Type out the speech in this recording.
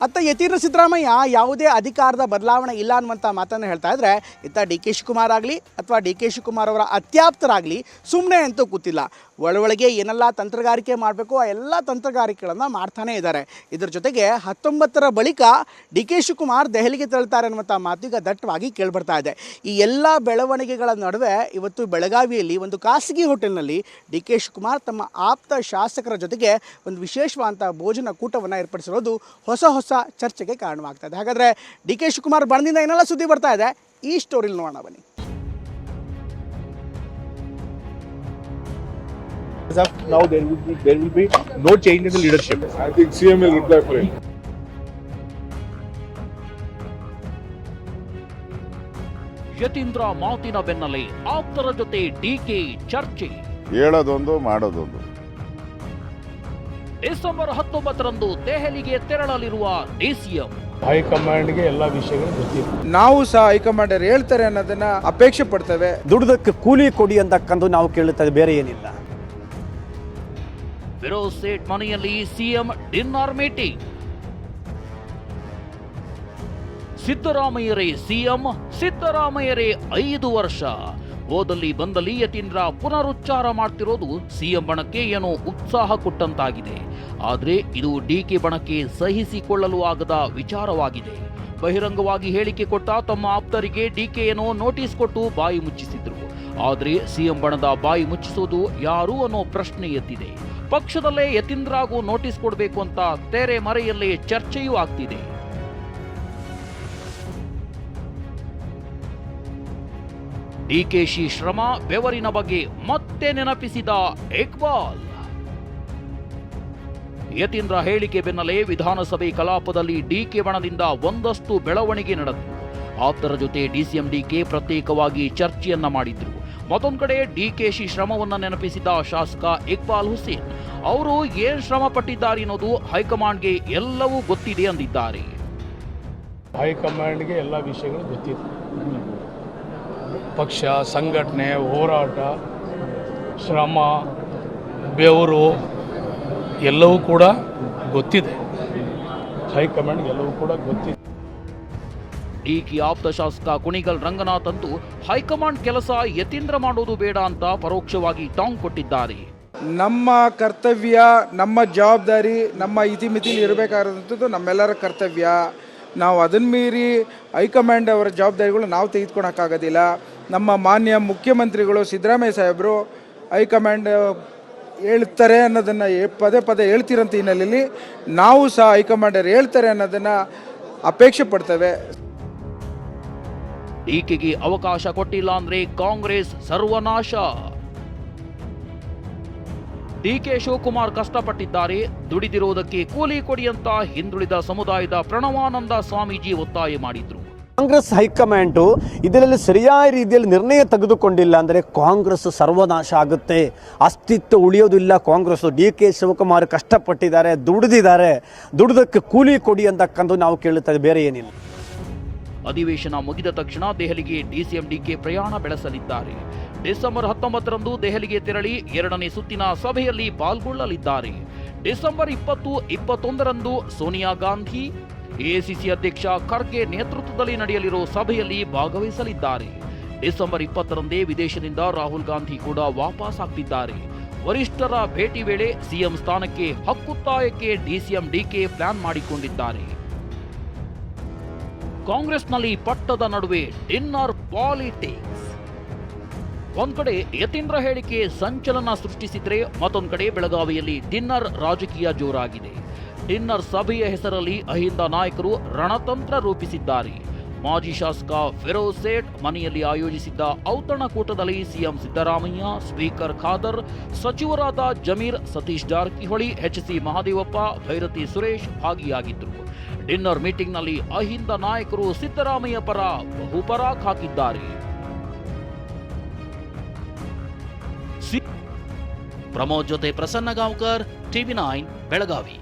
ಅತ್ತ ಯತೀಂದ್ರ ಸಿದ್ದರಾಮಯ್ಯ ಯಾವುದೇ ಅಧಿಕಾರದ ಬದಲಾವಣೆ ಇಲ್ಲ ಅನ್ನುವಂಥ ಮಾತನ್ನು ಹೇಳ್ತಾ ಇದ್ರೆ ಇತ್ತ ಡಿ ಕೆ ಶಿವಕುಮಾರ್ ಆಗಲಿ ಅಥವಾ ಡಿ ಕೆ ಶಿವಕುಮಾರ್ ಅವರ ಅತ್ಯಾಪ್ತರಾಗಲಿ ಸುಮ್ಮನೆ ಅಂತೂ ಕೂತಿಲ್ಲ. ಒಳಗೆ ಏನೆಲ್ಲ ತಂತ್ರಗಾರಿಕೆ ಮಾಡಬೇಕು ಆ ಎಲ್ಲ ತಂತ್ರಗಾರಿಕೆಗಳನ್ನು ಮಾಡ್ತಾನೇ ಇದ್ದಾರೆ. ಇದರ ಜೊತೆಗೆ 19ರ ಬಳಿಕ ಡಿ ಕೆ ಶಿವಕುಮಾರ್ ದೆಹಲಿಗೆ ತೆರಳುತ್ತಾರೆ ಅನ್ನುವಂಥ ಮಾತು ಈಗ ದಟ್ಟವಾಗಿ ಕೇಳಿಬರ್ತಾ ಇದೆ. ಈ ಎಲ್ಲ ಬೆಳವಣಿಗೆಗಳ ನಡುವೆ ಇವತ್ತು ಬೆಳಗಾವಿಯಲ್ಲಿ ಒಂದು ಖಾಸಗಿ ಹೋಟೆಲ್ನಲ್ಲಿ ಡಿ ಕೆ ಶಿವಕುಮಾರ್ ತಮ್ಮ ಆಪ್ತ ಶಾಸಕರ ಜೊತೆಗೆ ಒಂದು ವಿಶೇಷವಾದಂಥ ಭೋಜನ ಕೂಟವನ್ನು ಏರ್ಪಡಿಸಿರೋದು ಹೊಸ ಚರ್ಚೆಗೆ ಕಾರಣವಾಗ್ತಾ ಇದೆ. ಹಾಗಾದರೆ ಡಿ ಕೆ ಶಿವಕುಮಾರ್ ಬಣದಿಂದ ಏನೆಲ್ಲ ಸುದ್ದಿ ಬರ್ತಾ ಇದೆ ಈ ಸ್ಟೋರಿಲಿ ನೋಡೋಣ ಬನ್ನಿ. Now there will be no change in the leadership. I think CM will reply for it. Yathindra ಮಾತಿನ ಬೆನ್ನಲ್ಲೇ ಆಪ್ತರ ಜೊತೆ ಡಿಕೆ ಚರ್ಚೆ. ಹೇಳೋದೊಂದು ಮಾಡೋದೊಂದು. ಡಿಸೆಂಬರ್ 19ರಂದು ದೆಹಲಿಗೆ ತೆರಳಲಿರುವ ಡಿಸಿಎಂ. ಹೈಕಮಾಂಡ್ಗೆ ಎಲ್ಲ ವಿಷಯಗಳು ಗೊತ್ತಿದೆ. ನಾವು ಸಹ ಹೈಕಮಾಂಡ್ ಹೇಳ್ತಾರೆ ಅನ್ನೋದನ್ನ ಅಪೇಕ್ಷೆ ಪಡ್ತೇವೆ. ದುಡಿದಕ್ಕೆ ಕೂಲಿ ಕೊಡಿ ಅಂತಕ್ಕಂದು ನಾವು ಕೇಳುತ್ತದೆ, ಬೇರೆ ಏನಿಲ್ಲ. ಫಿರೋಜ್ ಸೇಠ್ ಮನೆಯಲ್ಲಿ ಸಿಎಂ ಡಿನ್ನರ್ ಮೀಟಿಂಗ್. ಸಿದ್ದರಾಮಯ್ಯರೇ ಸಿಎಂ, ಸಿದ್ದರಾಮಯ್ಯರೇ 5 ವರ್ಷ. ಓದಲ್ಲಿ ಬಂದಲ್ಲಿ ಯತೀಂದ್ರ ಪುನರುಚ್ಚಾರ ಮಾಡ್ತಿರೋದು ಸಿಎಂ ಬಣಕ್ಕೆ ಏನೋ ಉತ್ಸಾಹ ಕೊಟ್ಟಂತಾಗಿದೆ. ಆದರೆ ಇದು ಡಿಕೆ ಬಣಕ್ಕೆ ಸಹಿಸಿಕೊಳ್ಳಲು ಆಗದ ವಿಚಾರವಾಗಿದೆ. ಬಹಿರಂಗವಾಗಿ ಹೇಳಿಕೆ ಕೊಟ್ಟ ತಮ್ಮ ಆಪ್ತರಿಗೆ ಡಿಕೆ ಏನೋ ನೋಟಿಸ್ ಕೊಟ್ಟು ಬಾಯಿ ಮುಚ್ಚಿಸಿದ್ರು. ಆದರೆ ಸಿಎಂ ಬಣದ ಬಾಯಿ ಮುಚ್ಚಿಸೋದು ಯಾರು ಅನ್ನೋ ಪ್ರಶ್ನೆ ಎದ್ದಿದೆ. ಪಕ್ಷದಲ್ಲೇ ಯತೀಂದ್ರಾಗೂ ನೋಟಿಸ್ ಕೊಡಬೇಕು ಅಂತ ತೆರೆ ಮರೆಯಲ್ಲೇ ಚರ್ಚೆಯೂ ಆಗ್ತಿದೆ. ಡಿಕೆಶಿ ಶ್ರಮ ಬೆವರಿನ ಬಗ್ಗೆ ಮತ್ತೆ ನೆನಪಿಸಿದ ಇಕ್ಬಾಲ್. ಯತೀಂದ್ರ ಹೇಳಿಕೆ ಬೆನ್ನಲ್ಲೇ ವಿಧಾನಸಭೆ ಕಲಾಪದಲ್ಲಿ ಡಿಕೆ ಬಣದಿಂದ ಒಂದಷ್ಟು ಬೆಳವಣಿಗೆ ನಡೆದಿದೆ. ಆಪ್ತರ ಜೊತೆ ಡಿಸಿಎಂ ಡಿಕೆ ಪ್ರತ್ಯೇಕವಾಗಿ ಚರ್ಚೆಯನ್ನ ಮಾಡಿದ್ರು. ಮತ್ತೊಂದು ಕಡೆ ಡಿಕೆಶಿ ಶ್ರಮವನ್ನ ನೆನಪಿಸಿದ ಶಾಸಕ ಇಕ್ಬಾಲ್ ಹುಸೇನ್ ಅವರು ಏನ್ ಶ್ರಮ ಪಟ್ಟಿದ್ದಾರೆ ಅನ್ನೋದು ಹೈಕಮಾಂಡ್ಗೆ ಎಲ್ಲವೂ ಗೊತ್ತಿದೆ ಅಂದಿದ್ದಾರೆ. ಹೈಕಮಾಂಡ್ಗೆ ಎಲ್ಲ ವಿಷಯಗಳು ಗೊತ್ತಿದೆ. ಪಕ್ಷ ಸಂಘಟನೆ, ಹೋರಾಟ, ಶ್ರಮ, ಬೆವರು ಎಲ್ಲವೂ ಕೂಡ ಗೊತ್ತಿದೆ. ಹೈಕಮಾಂಡ್ಗೆ ಎಲ್ಲವೂ ಕೂಡ ಗೊತ್ತಿದೆ. ಡಿಕೆ ಆಪ್ತ ಶಾಸಕ ಕುಣಿಗಲ್ ರಂಗನಾಥ್ ಅಂತೂ ಹೈಕಮಾಂಡ್ ಕೆಲಸ ಯತೀಂದ್ರ ಮಾಡೋದು ಬೇಡ ಅಂತ ಪರೋಕ್ಷವಾಗಿ ಟಾಂಗ್ ಕೊಟ್ಟಿದ್ದಾರೆ. ನಮ್ಮ ಕರ್ತವ್ಯ, ನಮ್ಮ ಜವಾಬ್ದಾರಿ, ನಮ್ಮ ಇತಿಮಿತಿಲಿ ಇರಬೇಕಾದಂಥದ್ದು ನಮ್ಮೆಲ್ಲರ ಕರ್ತವ್ಯ. ನಾವು ಅದನ್ನು ಮೀರಿ ಹೈಕಮಾಂಡ್ ಅವರ ಜವಾಬ್ದಾರಿಗಳು ನಾವು ತೆಗೆದುಕೊಳಕ್ಕಾಗೋದಿಲ್ಲ. ನಮ್ಮ ಮಾನ್ಯ ಮುಖ್ಯಮಂತ್ರಿಗಳು ಸಿದ್ದರಾಮಯ್ಯ ಸಾಹೇಬರು ಹೈಕಮಾಂಡ್ ಹೇಳ್ತಾರೆ ಅನ್ನೋದನ್ನು ಪದೇ ಹೇಳ್ತಿರೋಂಥ ಹಿನ್ನೆಲೆಯಲ್ಲಿ ನಾವು ಸಹ ಹೈಕಮಾಂಡರ್ ಹೇಳ್ತಾರೆ ಅನ್ನೋದನ್ನು ಅಪೇಕ್ಷೆ ಪಡ್ತೇವೆ. ಡಿಕೆಗೆ ಅವಕಾಶ ಕೊಟ್ಟಿಲ್ಲ ಅಂದ್ರೆ ಕಾಂಗ್ರೆಸ್ ಸರ್ವನಾಶ. ಡಿಕೆ ಶಿವಕುಮಾರ್ ಕಷ್ಟಪಟ್ಟಿದ್ದಾರೆ, ದುಡಿದಿರುವುದಕ್ಕೆ ಕೂಲಿ ಕೊಡಿ ಅಂತ ಹಿಂದುಳಿದ ಸಮುದಾಯದ ಪ್ರಣವಾನಂದ ಸ್ವಾಮೀಜಿ ಒತ್ತಾಯ ಮಾಡಿದ್ರು. ಕಾಂಗ್ರೆಸ್ ಹೈಕಮಾಂಡು ಇದರಲ್ಲಿ ಸರಿಯಾದ ರೀತಿಯಲ್ಲಿ ನಿರ್ಣಯ ತೆಗೆದುಕೊಂಡಿಲ್ಲ ಅಂದರೆ ಕಾಂಗ್ರೆಸ್ ಸರ್ವನಾಶ ಆಗುತ್ತೆ, ಅಸ್ತಿತ್ವ ಉಳಿಯೋದಿಲ್ಲ. ಕಾಂಗ್ರೆಸ್ ಡಿ ಕೆ ಶಿವಕುಮಾರ್ ಕಷ್ಟಪಟ್ಟಿದ್ದಾರೆ, ದುಡಿದಕ್ಕೆ ಕೂಲಿ ಕೊಡಿ ಅಂತಕ್ಕಂದು ನಾವು ಕೇಳುತ್ತದೆ, ಬೇರೆ ಏನಿಲ್ಲ. ಅಧಿವೇಶನ ಮುಗಿದ ತಕ್ಷಣ ದೆಹಲಿಗೆ ಡಿಸಿಎಂ ಡಿಕೆ ಪ್ರಯಾಣ ಬೆಳೆಸಲಿದ್ದಾರೆ. ಡಿಸೆಂಬರ್ 19ರಂದು ದೆಹಲಿಗೆ ತೆರಳಿ 2ನೇ ಸುತ್ತಿನ ಸಭೆಯಲ್ಲಿ ಪಾಲ್ಗೊಳ್ಳಲಿದ್ದಾರೆ. ಡಿಸೆಂಬರ್ 20, 21ರಂದು ಸೋನಿಯಾ ಗಾಂಧಿ, ಎಐಸಿಸಿ ಅಧ್ಯಕ್ಷ ಖರ್ಗೆ ನೇತೃತ್ವದಲ್ಲಿ ನಡೆಯಲಿರೋ ಸಭೆಯಲ್ಲಿ ಭಾಗವಹಿಸಲಿದ್ದಾರೆ. ಡಿಸೆಂಬರ್ 20ರಂದೇ ವಿದೇಶದಿಂದ ರಾಹುಲ್ ಗಾಂಧಿ ಕೂಡ ವಾಪಸ್ ಆಗ್ತಿದ್ದಾರೆ. ವರಿಷ್ಠರ ಭೇಟಿ ವೇಳೆ ಸಿಎಂ ಸ್ಥಾನಕ್ಕೆ ಹಕ್ಕುತ್ತಾಯಕ್ಕೆ ಡಿಸಿಎಂ ಡಿಕೆ ಪ್ಲಾನ್ ಮಾಡಿಕೊಂಡಿದ್ದಾರೆ. ಕಾಂಗ್ರೆಸ್ನಲ್ಲಿ ಪಟ್ಟದ ನಡುವೆ ಡಿನ್ನರ್ ಪಾಲಿಟಿಕ್ಸ್. ಒಂದ್ ಕಡೆ ಯತೀಂದ್ರ ಹೇಳಿಕೆ ಸಂಚಲನ ಸೃಷ್ಟಿಸಿದ್ರೆ ಮತ್ತೊಂದು ಕಡೆ ಬೆಳಗಾವಿಯಲ್ಲಿ ಡಿನ್ನರ್ ರಾಜಕೀಯ ಜೋರಾಗಿದೆ. ಡಿನ್ನರ್ ಸಭೆಯ ಹೆಸರಲ್ಲಿ ಅಹಿಂದ ನಾಯಕರು ರಣತಂತ್ರ ರೂಪಿಸಿದ್ದಾರೆ. ಮಾಜಿ ಶಾಸಕ ಫಿರೋಜ್ ಸೇಠ್ ಮನೆಯಲ್ಲಿ ಆಯೋಜಿಸಿದ್ದ ಔತಣಕೂಟದಲ್ಲಿ ಸಿಎಂ ಸಿದ್ದರಾಮಯ್ಯ, ಸ್ಪೀಕರ್ ಖಾದರ್, ಸಚಿವರಾದ ಜಮೀರ್, ಸತೀಶ್ ಜಾರಕಿಹೊಳಿ, ಎಚ್ಸಿ ಮಹದೇವಪ್ಪ, ಭೈರತಿ ಸುರೇಶ್ ಭಾಗಿಯಾಗಿದ್ದರು. ಡಿನ್ನರ್ ಮೀಟಿಂಗ್ನಲ್ಲಿ ಅಹಿಂದ ನಾಯಕರು ಸಿದ್ದರಾಮಯ್ಯ ಪರ ಬಹುಪರಾಕ್ ಹಾಕಿದ್ದಾರೆ. ಪ್ರಮೋದ್ ಜೊತೆ ಪ್ರಸನ್ನ ಗಾಂವ್ಕರ್, ಟಿವಿ9 ಬೆಳಗಾವಿ.